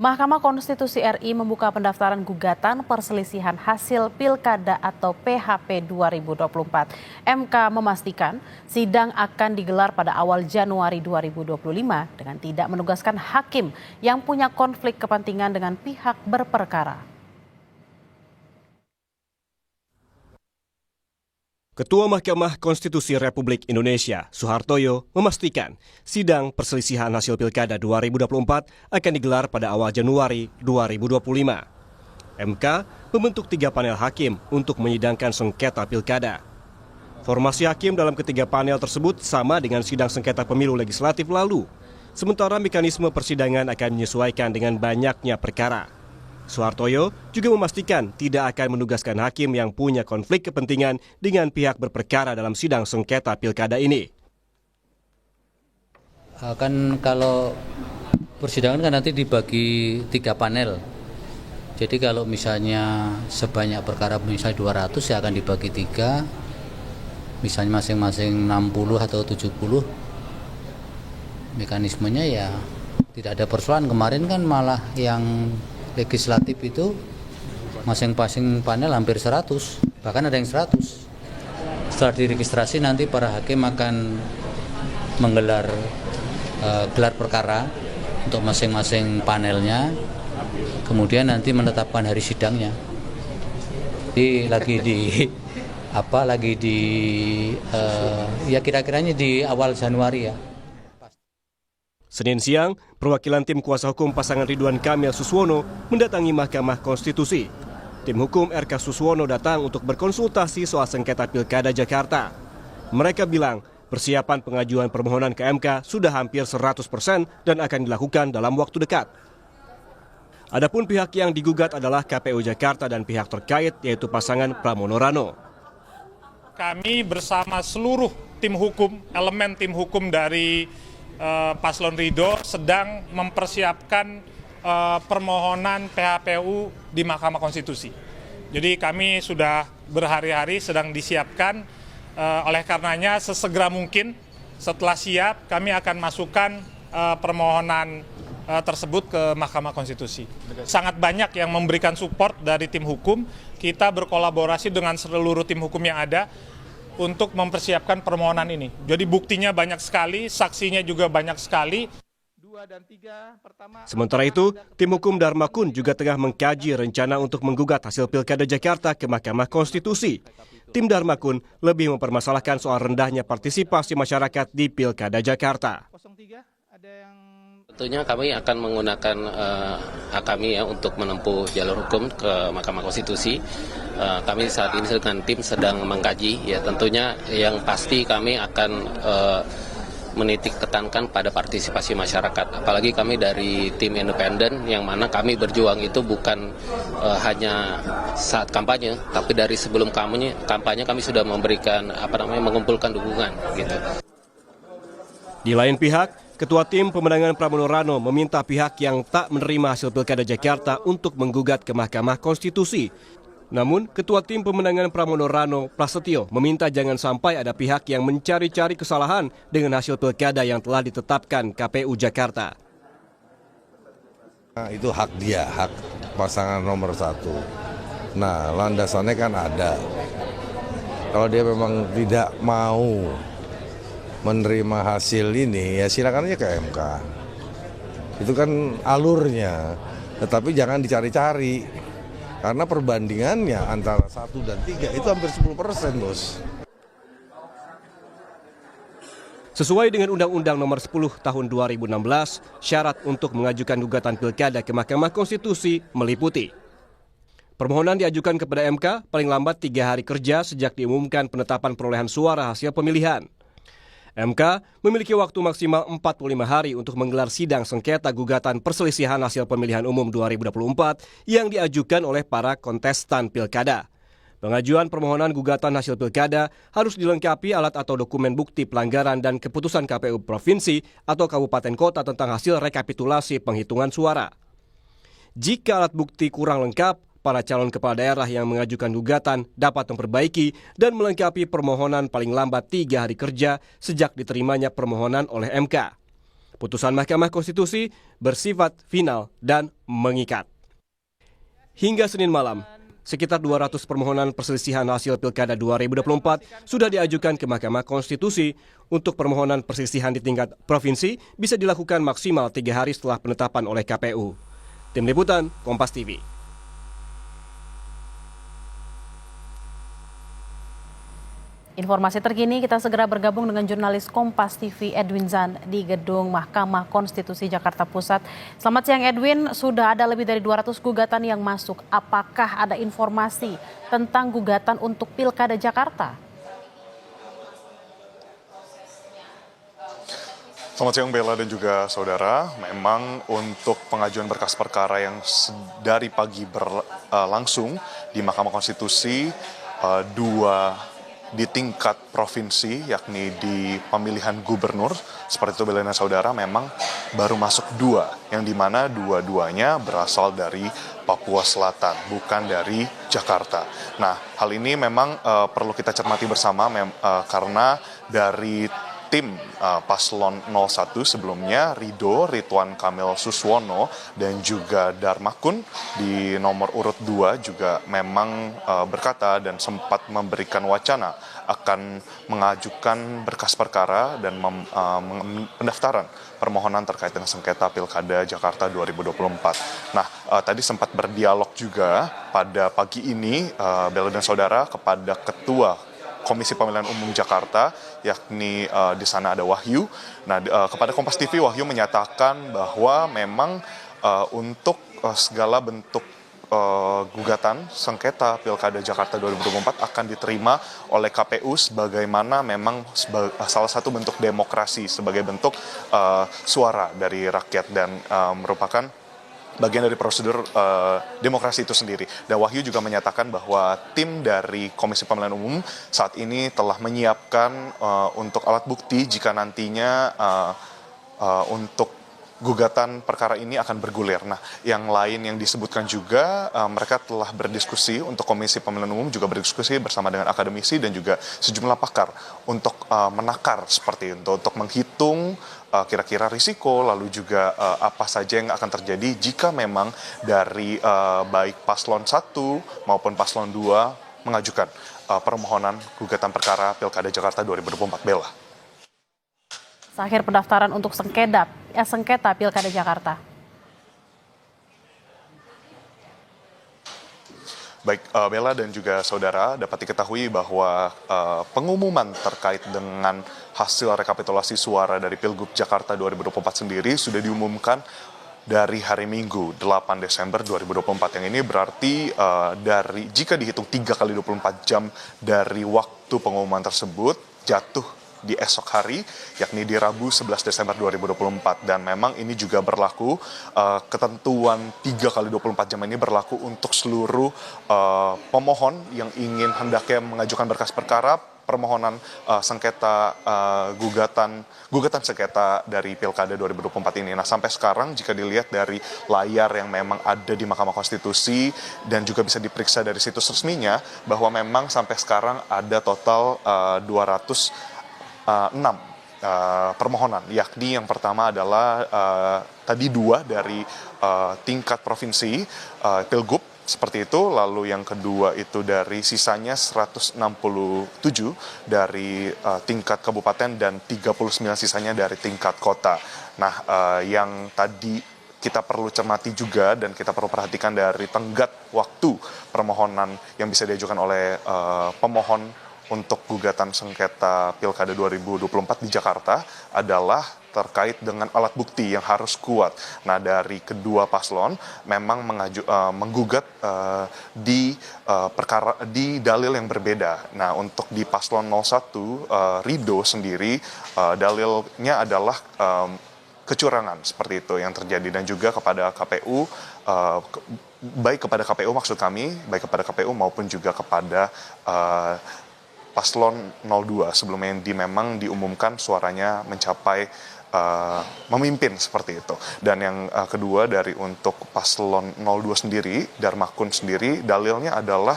Mahkamah Konstitusi RI membuka pendaftaran gugatan perselisihan hasil Pilkada atau PHP 2024. MK memastikan sidang akan digelar pada awal Januari 2025 dengan tidak menugaskan hakim yang punya konflik kepentingan dengan pihak berperkara. Ketua Mahkamah Konstitusi Republik Indonesia, Suhartoyo, memastikan sidang perselisihan hasil Pilkada 2024 akan digelar pada awal Januari 2025. MK membentuk 3 panel hakim untuk menyidangkan sengketa Pilkada. Formasi hakim dalam ketiga panel tersebut sama dengan sidang sengketa pemilu legislatif lalu, sementara mekanisme persidangan akan menyesuaikan dengan banyaknya perkara. Suhartoyo juga memastikan tidak akan menugaskan hakim yang punya konflik kepentingan dengan pihak berperkara dalam sidang sengketa Pilkada ini. Kan kalau persidangan kan nanti dibagi 3 panel. Jadi kalau misalnya sebanyak perkara misalnya 200 ya akan dibagi 3. Misalnya masing-masing 60 atau 70. Mekanismenya ya tidak ada persoalan. Kemarin kan malah yang legislatif itu masing-masing panel hampir 100, bahkan ada yang 100. Setelah diregistrasi nanti para hakim akan menggelar gelar perkara untuk masing-masing panelnya, kemudian nanti menetapkan hari sidangnya. Jadi ya kira-kiranya di awal Januari ya. Senin siang, perwakilan tim kuasa hukum pasangan Ridwan Kamil Suswono mendatangi Mahkamah Konstitusi. Tim hukum RK Suswono datang untuk berkonsultasi soal sengketa Pilkada Jakarta. Mereka bilang persiapan pengajuan permohonan ke MK sudah hampir 100% dan akan dilakukan dalam waktu dekat. Adapun pihak yang digugat adalah KPU Jakarta dan pihak terkait yaitu pasangan Pramono Rano. Kami bersama seluruh tim hukum, elemen tim hukum dari Paslon Ridho sedang mempersiapkan permohonan PHPU di Mahkamah Konstitusi. Jadi kami sudah berhari-hari sedang disiapkan, oleh karenanya sesegera mungkin setelah siap kami akan masukkan permohonan tersebut ke Mahkamah Konstitusi. Sangat banyak yang memberikan support dari tim hukum, kita berkolaborasi dengan seluruh tim hukum yang ada untuk mempersiapkan permohonan ini. Jadi buktinya banyak sekali, saksinya juga banyak sekali. Sementara itu, tim hukum Dharma Kun juga tengah mengkaji rencana untuk menggugat hasil Pilkada Jakarta ke Mahkamah Konstitusi. Tim Dharma Kun lebih mempermasalahkan soal rendahnya partisipasi masyarakat di Pilkada Jakarta. Tentunya kami akan menggunakan hak kami ya untuk menempuh jalur hukum ke Mahkamah Konstitusi. Kami saat ini dengan tim sedang mengkaji, ya tentunya yang pasti kami akan menitik tekankan pada partisipasi masyarakat. Apalagi kami dari tim independen yang mana kami berjuang itu bukan hanya saat kampanye, tapi dari sebelum kampanye kami sudah memberikan mengumpulkan dukungan gitu. Di lain pihak, Ketua Tim Pemenangan Pramono Rano meminta pihak yang tak menerima hasil Pilkada Jakarta untuk menggugat ke Mahkamah Konstitusi. Namun, Ketua Tim Pemenangan Pramono Rano, Prasetyo, meminta jangan sampai ada pihak yang mencari-cari kesalahan dengan hasil Pilkada yang telah ditetapkan KPU Jakarta. Nah, itu hak dia, hak pasangan nomor 1. Nah, landasannya kan ada. Kalau dia memang tidak mau menerima hasil ini, ya silakan aja ke MK. Itu kan alurnya, tetapi jangan dicari-cari. Karena perbandingannya antara 1 dan 3 itu hampir 10%, Bos. Sesuai dengan Undang-Undang Nomor 10 Tahun 2016, syarat untuk mengajukan gugatan Pilkada ke Mahkamah Konstitusi meliputi: permohonan diajukan kepada MK paling lambat 3 hari kerja sejak diumumkan penetapan perolehan suara hasil pemilihan. MK memiliki waktu maksimal 45 hari untuk menggelar sidang sengketa gugatan perselisihan hasil pemilihan umum 2024 yang diajukan oleh para kontestan Pilkada. Pengajuan permohonan gugatan hasil Pilkada harus dilengkapi alat atau dokumen bukti pelanggaran dan keputusan KPU Provinsi atau Kabupaten Kota tentang hasil rekapitulasi penghitungan suara. Jika alat bukti kurang lengkap, para calon kepala daerah yang mengajukan gugatan dapat memperbaiki dan melengkapi permohonan paling lambat 3 hari kerja sejak diterimanya permohonan oleh MK. Putusan Mahkamah Konstitusi bersifat final dan mengikat. Hingga Senin malam, sekitar 200 permohonan perselisihan hasil Pilkada 2024 sudah diajukan ke Mahkamah Konstitusi. Untuk permohonan perselisihan di tingkat provinsi bisa dilakukan maksimal 3 hari setelah penetapan oleh KPU. Tim Liputan, Kompas TV. Informasi terkini kita segera bergabung dengan jurnalis Kompas TV Edwin Zan di Gedung Mahkamah Konstitusi Jakarta Pusat. Selamat siang Edwin, sudah ada lebih dari 200 gugatan yang masuk. Apakah ada informasi tentang gugatan untuk Pilkada Jakarta? Selamat siang Bella dan juga saudara. Memang untuk pengajuan berkas perkara yang dari pagi berlangsung di Mahkamah Konstitusi, dua di tingkat provinsi, yakni di pemilihan gubernur, seperti itu Bella dan saudara, memang baru masuk 2, yang dimana dua-duanya berasal dari Papua Selatan, bukan dari Jakarta. Nah, hal ini memang perlu kita cermati bersama karena dari tim Paslon 01 sebelumnya, Ridwan Kamil Suswono dan juga Darmakun di nomor urut 2 juga memang berkata dan sempat memberikan wacana akan mengajukan berkas perkara dan pendaftaran permohonan terkait dengan sengketa Pilkada Jakarta 2024. Nah, tadi sempat berdialog juga pada pagi ini Bella dan saudara kepada Ketua Komisi Pemilihan Umum Jakarta, yakni di sana ada Wahyu. Nah, kepada Kompas TV, Wahyu menyatakan bahwa memang untuk segala bentuk gugatan sengketa Pilkada Jakarta 2024 akan diterima oleh KPU sebagaimana memang salah satu bentuk demokrasi, sebagai bentuk suara dari rakyat dan merupakan bagian dari prosedur demokrasi itu sendiri. Dan Wahyu juga menyatakan bahwa tim dari Komisi Pemilihan Umum saat ini telah menyiapkan untuk alat bukti jika nantinya untuk gugatan perkara ini akan bergulir. Nah, yang lain yang disebutkan juga, mereka telah berdiskusi, untuk Komisi Pemilihan Umum juga berdiskusi bersama dengan akademisi dan juga sejumlah pakar untuk menakar seperti itu, untuk menghitung kira-kira risiko, lalu juga apa saja yang akan terjadi jika memang dari baik Paslon 1 maupun Paslon 2 mengajukan permohonan gugatan perkara Pilkada Jakarta 2024. Bella. Akhir pendaftaran untuk sengketa Pilkada Jakarta. Baik, Bella dan juga saudara, dapat diketahui bahwa pengumuman terkait dengan hasil rekapitulasi suara dari Pilgub Jakarta 2024 sendiri sudah diumumkan dari hari Minggu 8 Desember 2024. Yang ini berarti jika dihitung 3 kali 24 jam dari waktu pengumuman tersebut jatuh di esok hari, yakni di Rabu 11 Desember 2024. Dan memang ini juga berlaku, ketentuan 3 kali 24 jam ini berlaku untuk seluruh pemohon yang ingin hendaknya mengajukan berkas perkara permohonan sengketa gugatan sengketa dari Pilkada 2024 ini. Nah, sampai sekarang jika dilihat dari layar yang memang ada di Mahkamah Konstitusi dan juga bisa diperiksa dari situs resminya, bahwa memang sampai sekarang ada total 206 permohonan, yakni yang pertama adalah tadi 2 dari tingkat provinsi Pilgub seperti itu, lalu yang kedua itu dari sisanya 167 dari tingkat kabupaten dan 39 sisanya dari tingkat kota. Nah, yang tadi kita perlu cermati juga dan kita perlu perhatikan dari tenggat waktu permohonan yang bisa diajukan oleh pemohon untuk gugatan sengketa Pilkada 2024 di Jakarta adalah terkait dengan alat bukti yang harus kuat. Nah, dari kedua paslon memang menggugat di dalil yang berbeda. Nah, untuk di paslon 01 Ridho sendiri dalilnya adalah kecurangan seperti itu yang terjadi, dan juga kepada KPU, baik kepada KPU maksud kami, baik kepada KPU maupun juga kepada Paslon 02 sebelumnya memang diumumkan suaranya mencapai memimpin seperti itu. Dan yang kedua dari untuk Paslon 02 sendiri, Darmakun sendiri, dalilnya adalah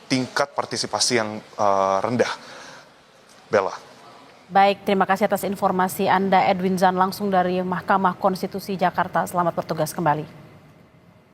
tingkat partisipasi yang rendah. Bella. Baik, terima kasih atas informasi Anda Edwin Zan langsung dari Mahkamah Konstitusi Jakarta. Selamat bertugas kembali.